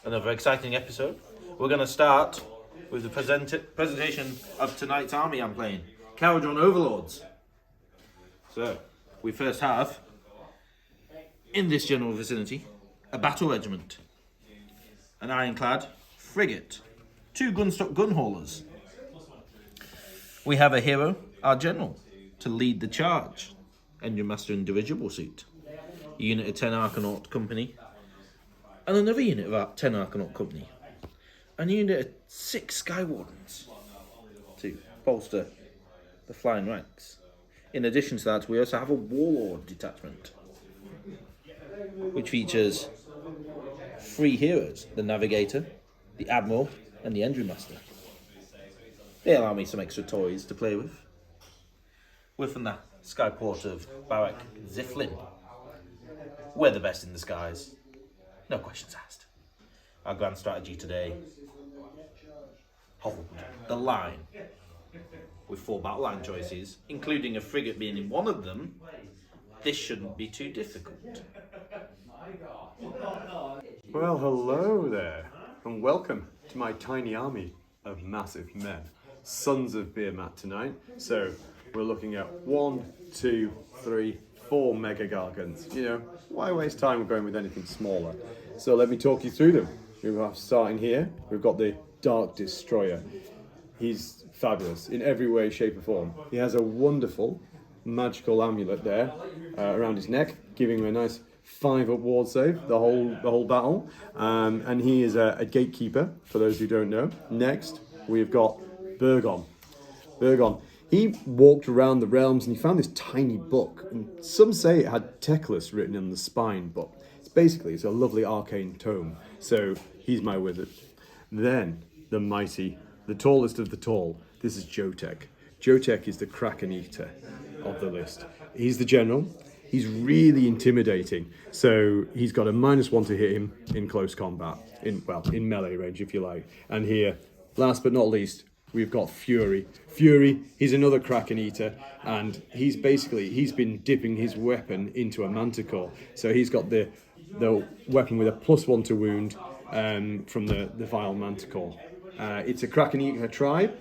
another exciting episode. We're going to start with the presentation of tonight's army I'm playing, Kharadron Overlords. So, we first have, in this general vicinity, a battle regiment, an ironclad frigate, 2 gunstock gun haulers. We have a hero, our general, to lead the charge, engine master in dirigible suit, a unit of 10 Archanaut company, and another unit of 10 Archanaut company, and a unit of 6 Sky Wardens to bolster the flying ranks. In addition to that, we also have a Warlord detachment, which features 3 heroes, the Navigator, the Admiral, and the Engine Master. They allow me some extra toys to play with. We're from the skyport of Barak Ziflin. We're the best in the skies. No questions asked. Our grand strategy today: hold the line. With 4 battle line choices, including a frigate being in one of them, this shouldn't be too difficult. Well, hello there, and welcome to my tiny army of massive men. Sons of Behemat tonight. So we're looking at 1, 2, 3, 4 mega Gargants. You know, why waste time with going with anything smaller? So let me talk you through them. We have, starting here, we've got the Dark Destroyer. He's fabulous in every way, shape or form. He has a wonderful magical amulet there around his neck, giving him a nice 5-up ward save the whole battle. And he is a gatekeeper, for those who don't know. Next, we've got Bergon. He walked around the realms and he found this tiny book, and some say it had Teclis written in the spine, but it's a lovely arcane tome. So he's my wizard. Then the mighty, the tallest of the tall. This is Jotek. Jotek is the Kraken Eater of the list. He's the general. He's really intimidating. So he's got a -1 to hit him in close combat, in melee range if you like. And here, last but not least, we've got Fury. Fury, he's another Kraken Eater, and he's been dipping his weapon into a Manticore. So he's got the weapon with a +1 to wound from the vile Manticore. It's a Kraken Eater tribe.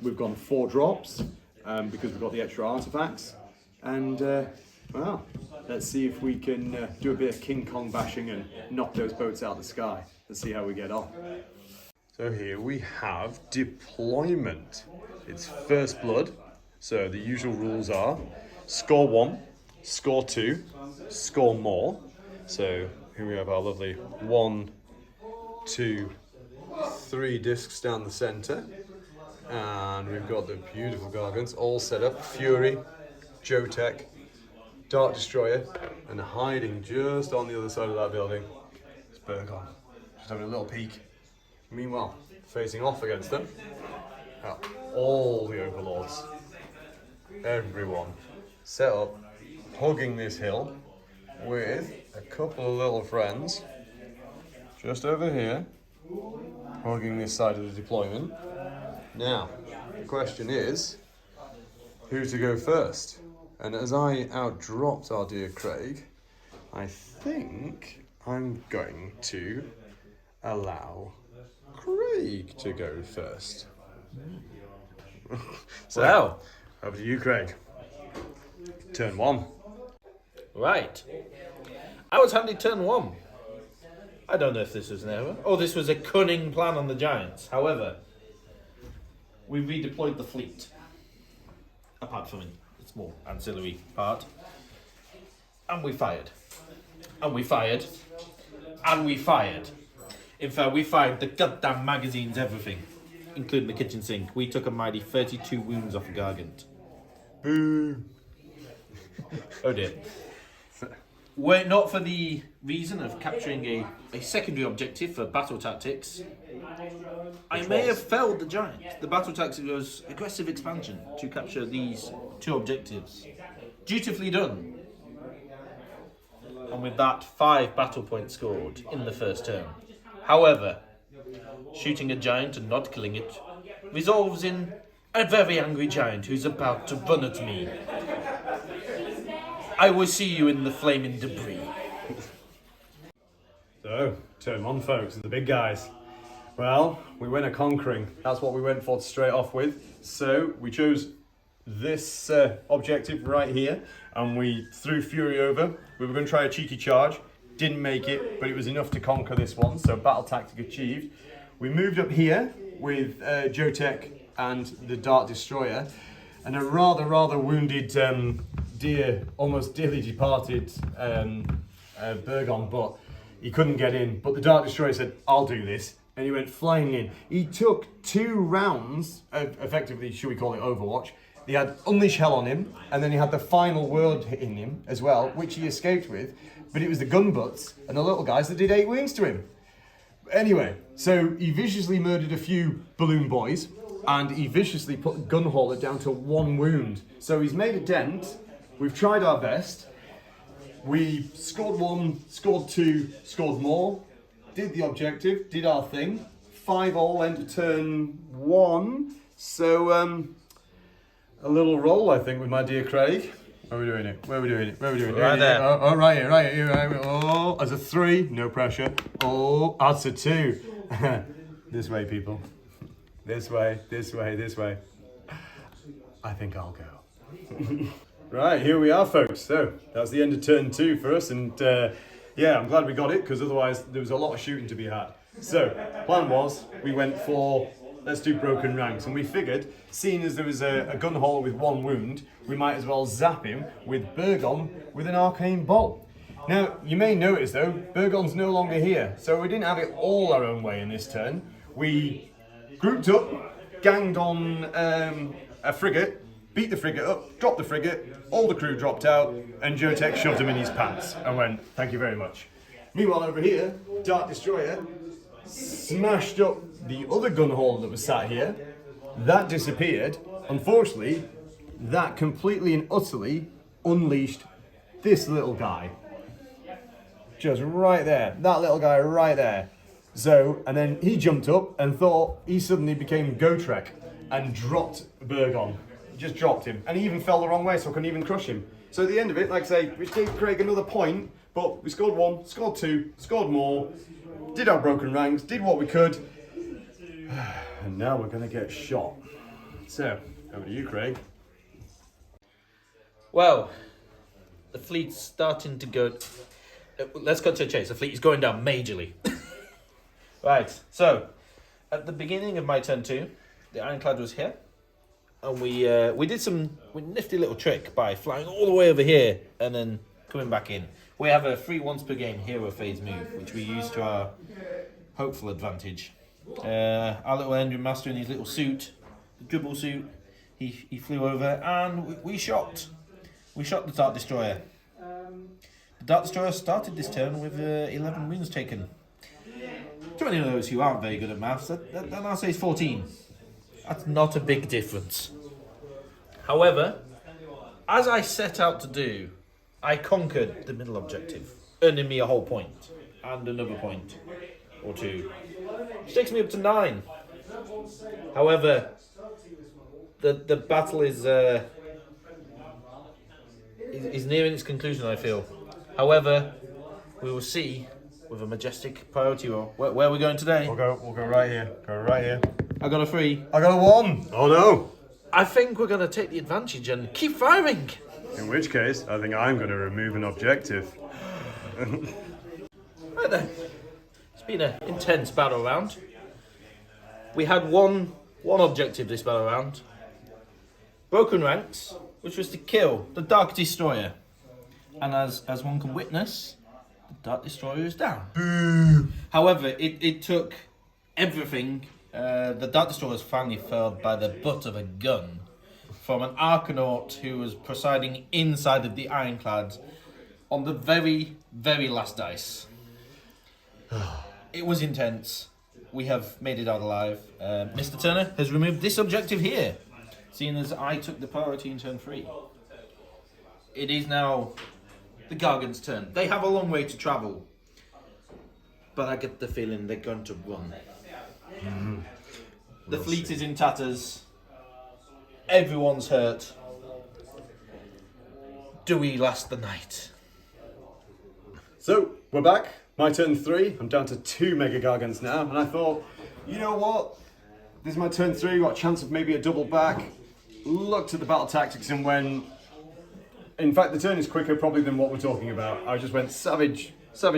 We've gone 4 drops because we've got the extra artifacts. And, well, let's see if we can do a bit of King Kong bashing and knock those boats out of the sky. Let's see how we get on. So here we have deployment. It's first blood. So the usual rules are score 1, score 2, score more. So here we have our lovely 1, 2, 3 discs down the center. And we've got the beautiful Gargants all set up. Fury, Jotek, Dark Destroyer, and hiding just on the other side of that building is Bergon. Just having a little peek. Meanwhile, facing off against them, all the Overlords, everyone set up, hugging this hill with a couple of little friends just over here, hugging this side of the deployment. Now, the question is, who to go first? And as I outdropped our dear Craig, I think I'm going to allow Craig to go first. So, Wow. over to you, Craig. Turn 1. Right. I was handed turn 1. I don't know if this was an error, or this was a cunning plan on the Giants. However, we redeployed the fleet. Apart from a small ancillary part. And we fired. And we fired. And we fired. In fact, we fired the goddamn magazines, everything, including the kitchen sink. We took a mighty 32 wounds off a Gargant. Boo! Oh dear. Were it not for the reason of capturing a secondary objective for battle tactics, I may have felled the Giant. The battle tactics was aggressive expansion to capture these 2 objectives. Dutifully done. And with that, 5 battle points scored in the first turn. However, shooting a giant and not killing it resolves in a very angry giant who's about to run at me. I will see you in the flaming debris. So, Turn 1, folks, the big guys. Well, we went a conquering. That's what we went for straight off with. So we chose this objective right here, and we threw Fury over. We were going to try a cheeky charge. Didn't make it, but it was enough to conquer this one, so battle tactic achieved. We moved up here with Jotech and the Dart Destroyer, and a rather wounded almost dearly departed Bergon, but he couldn't get in. But the Dart Destroyer said, "I'll do this," and he went flying in. He took 2 rounds of, effectively, should we call it Overwatch. He had Unleash Hell on him, and then he had the final word in him as well, which he escaped with. But it was the gun butts and the little guys that did 8 wounds to him. Anyway, so he viciously murdered a few balloon boys, and he viciously put Gunhauler down to 1 wound. So he's made a dent. We've tried our best. We scored 1, scored 2, scored more, did the objective, did our thing. 5-all end of turn 1. So, a little roll, I think, with my dear Craig. Where are we doing it? Where are we doing it? Where are we doing it? Right there. Oh, right here, right here. Right here. Oh, as a 3, no pressure. Oh, that's a 2. This way, people. This way, this way, this way. I think I'll go. Right, here we are, folks. So, that's the end of turn 2 for us. And yeah, I'm glad we got it, because otherwise there was a lot of shooting to be had. So, plan was, we went for, let's do broken ranks. And we figured, seeing as there was a gun hauler with 1 wound, we might as well zap him with Bergon with an arcane bolt. Now, you may notice though, Bergon's no longer here. So we didn't have it all our own way in this turn. We grouped up, ganged on a frigate, beat the frigate up, dropped the frigate, all the crew dropped out, and Jotech shoved him in his pants and went, "Thank you very much." Meanwhile over here, Dart Destroyer smashed up the other gun hauler that was sat here. That disappeared. Unfortunately, that completely and utterly unleashed this little guy. Just right there. That little guy right there. So, and then he jumped up and thought he suddenly became Gotrek and dropped Bergon. Just dropped him. And he even fell the wrong way, so I couldn't even crush him. So at the end of it, like I say, we gave Craig another point, but we scored 1, scored 2, scored more, did our broken ranks, did what we could, and now we're going to get shot. So, over to you, Craig. Well, the fleet's starting to go... Let's cut to the chase. The fleet is going down majorly. Right, so, at the beginning of my turn 2, the Ironclad was here. And we did some nifty little trick by flying all the way over here and then coming back in. We have a free once per game hero phase move, which we use to our hopeful advantage. Our little engine master in his little suit, the dribble suit, he flew over and we shot. We shot the Dart Destroyer. The Dart Destroyer started this turn with 11 wounds taken. To any of those who aren't very good at maths, that now says 14. That's not a big difference. However, as I set out to do, I conquered the middle objective, earning me a whole point and another point or 2, which takes me up to 9. However, the battle is nearing its conclusion, I feel. However, we will see with a majestic priority roll. Where are we going today? We'll go right here. Go right here. I got a 3. I got a 1. Oh no. I think we're going to take the advantage and keep firing. In which case, I think I'm going to remove an objective. Right then. It's been an intense battle round. We had one objective this battle round. Broken ranks, which was to kill the Dark Destroyer. And as one can witness, the Dark Destroyer is down. Boo. However, it took everything. The Dark Destroyer was finally felled by the butt of a gun from an Arcanaut who was presiding inside of the Ironclad on the very, very last dice. It was intense. We have made it out alive. Mr. Turner has removed this objective here, seeing as I took the priority in turn 3. It is now the Gargant's turn. They have a long way to travel, but I get the feeling they're going to run. The fleet is in tatters. Everyone's hurt. Do we last the night? So, we're back. My turn 3, I'm down to 2 Mega Gargants now, and I thought, you know what? This is my turn 3, got a chance of maybe a double back. Looked at the battle tactics and went, in fact the turn is quicker probably than what we're talking about. I just went Savage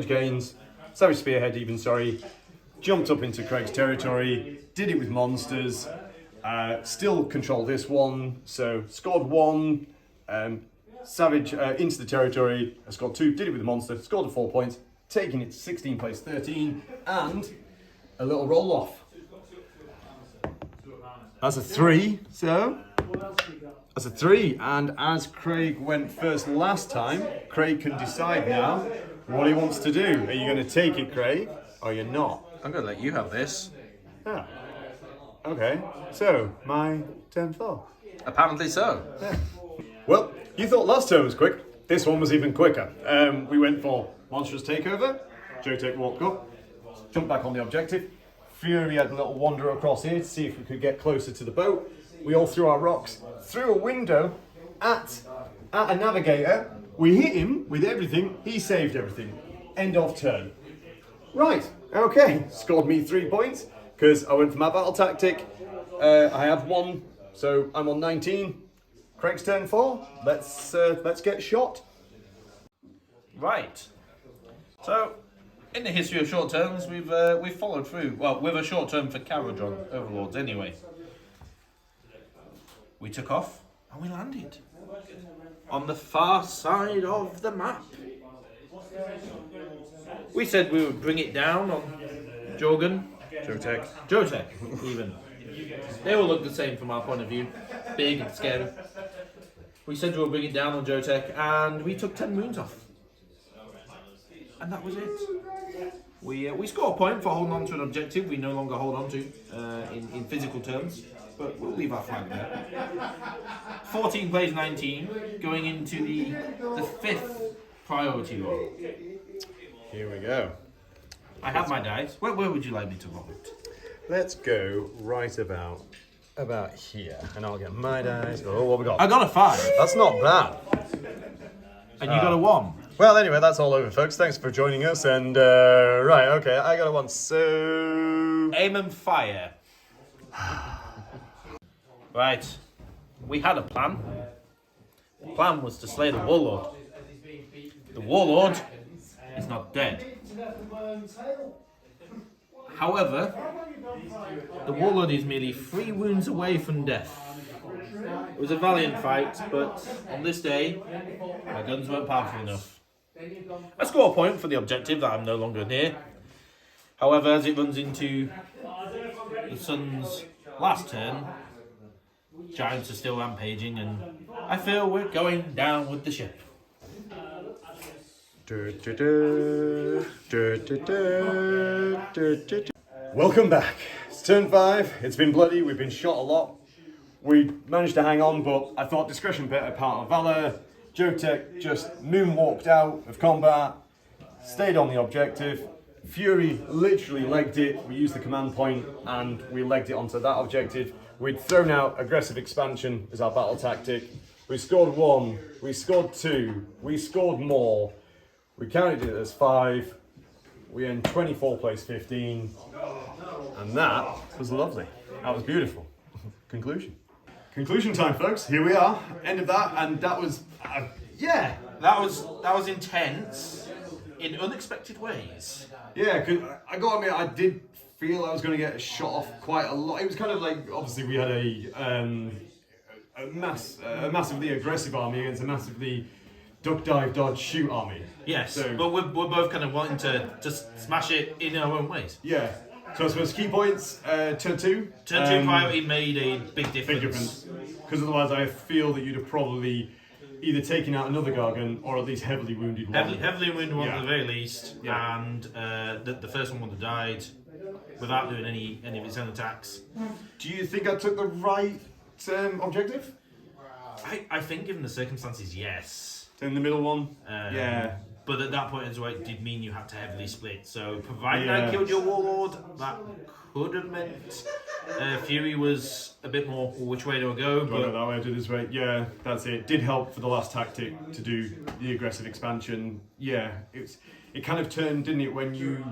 Gains, Savage Spearhead even, sorry. Jumped up into Craig's territory, did it with monsters, still control this one, so scored 1, Savage into the territory, I scored 2, did it with the monster, scored 4 points, taking it to 16 place 13, and a little roll off. That's a 3, so that's a 3, and as Craig went first last time, Craig can decide now what he wants to do. Are you going to take it, Craig, or you're not? I'm going to let you have this. Ah. Okay, so my turn 4. Apparently so. Yeah. Well, you thought last turn was quick. This one was even quicker. We went for Monstrous Takeover. Jotech walked up, jumped back on the objective. Fury had a little wander across here to see if we could get closer to the boat. We all threw our rocks through a window at a navigator. We hit him with everything. He saved everything. End of turn. Right, okay. Scored me 3 points because I went for my battle tactic. I have 1, so I'm on 19. Craig's turn 4. Let's get shot. Right. So, in the history of short terms, we've followed through. Well, with a short term for Kharadron Overlords, anyway. We took off and we landed on the far side of the map. We said we would bring it down on Jotech, even. They all look the same from our point of view, big and scary. We said we would bring it down on Jotech, and we took 10 moons off. And that was it. We score a point for holding on to an objective we no longer hold on to in physical terms, but we'll leave our flag there. 14 plays 19, going into the 5th priority roll. Here we go. I have my dice. Where would you like me to roll it? Let's go right about here, and I'll get my dice. Oh, what we got? I got a 5. That's not bad. And you got a 1. Well, anyway, that's all over, folks. Thanks for joining us. And right, okay, I got a 1. So Aim and fire. Right. We had a plan. The plan was to slay the Warlord. The Warlord is not dead. However, the Warlord is merely 3 wounds away from death. It was a valiant fight, but on this day, my guns weren't powerful enough. I score a point for the objective that I'm no longer near. However, as it runs into the Sun's last turn, Giants are still rampaging, and I feel we're going down with the ship. Welcome back. It's turn 5. It's been bloody. We've been shot a lot. We managed to hang on, but I thought discretion better part of valor. Jotech just moonwalked out of combat, stayed on the objective. Fury literally legged it. We used the command point and we legged it onto that objective. We'd thrown out aggressive expansion as our battle tactic. We scored 1, we scored 2, we scored more. We counted it as 5. We earned 24 place 15. And that was lovely. That was beautiful. Conclusion. Conclusion time, folks. Here we are. End of that, and that was, yeah. That was intense in unexpected ways. Yeah, cause I gotta admit, I did feel I was going to get shot off quite a lot. It was kind of like, obviously, we had a massively aggressive army against a massively duck, dive, dodge, shoot army. Yes, so, but we're both kind of wanting to just smash it in our own ways. Yeah. So I suppose key points, turn 2. Turn 2 priority made a big difference. Big difference. Because otherwise I feel that you'd have probably either taken out another Gargant or at least heavily wounded one. Heavily wounded one, yeah. at the very least, yeah. And the first one would have died without doing any of its own attacks. Do you think I took the right objective? I think given the circumstances, yes. In the middle one? Yeah. But at that point as well, it did mean you had to heavily split. So provided I killed your warlord, that could have meant Fury was a bit more which way to go. Do I go that way or do this way? Yeah, that's it. Did help for the last tactic to do the aggressive expansion. Yeah, it kind of turned, didn't it, when you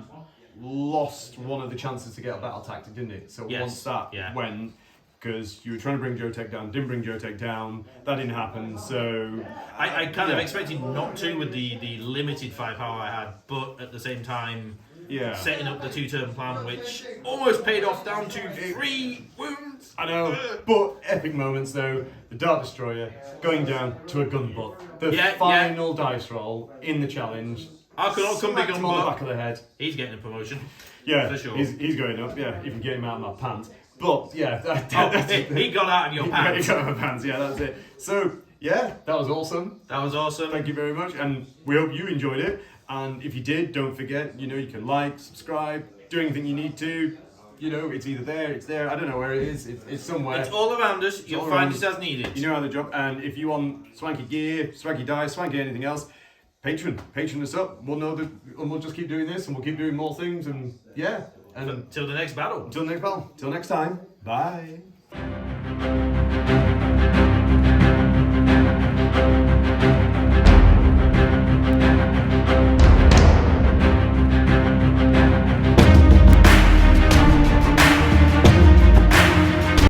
lost one of the chances to get a battle tactic, didn't it? So once that went, because you were trying to bring Jotech down, didn't bring Jotech down, that didn't happen, so... I kind of expected not to with the limited firepower I had, but at the same time, setting up the 2-turn plan, which almost paid off down to 3 wounds. I know, but epic moments though, the Dart Destroyer going down to a gun butt. The final dice roll in the challenge. I could all come big on the back of the head. He's getting a promotion. Yeah, for sure. He's going up, yeah, you can get him out of my pants. But yeah, he got out of your pants. He got out of my pants, yeah, that's it. So yeah, that was awesome. That was awesome. Thank you very much, and we hope you enjoyed it. And if you did, don't forget, you can like, subscribe, do anything you need to. It's either there, it's there. I don't know where it is. It's somewhere. It's all around us. You'll find it as needed. You know how the job. And if you want swanky gear, swanky dice, swanky anything else, patron us up. We'll know that, and we'll just keep doing this, and we'll keep doing more things. And yeah. And until the next battle. Until the next battle. Till next time. Bye.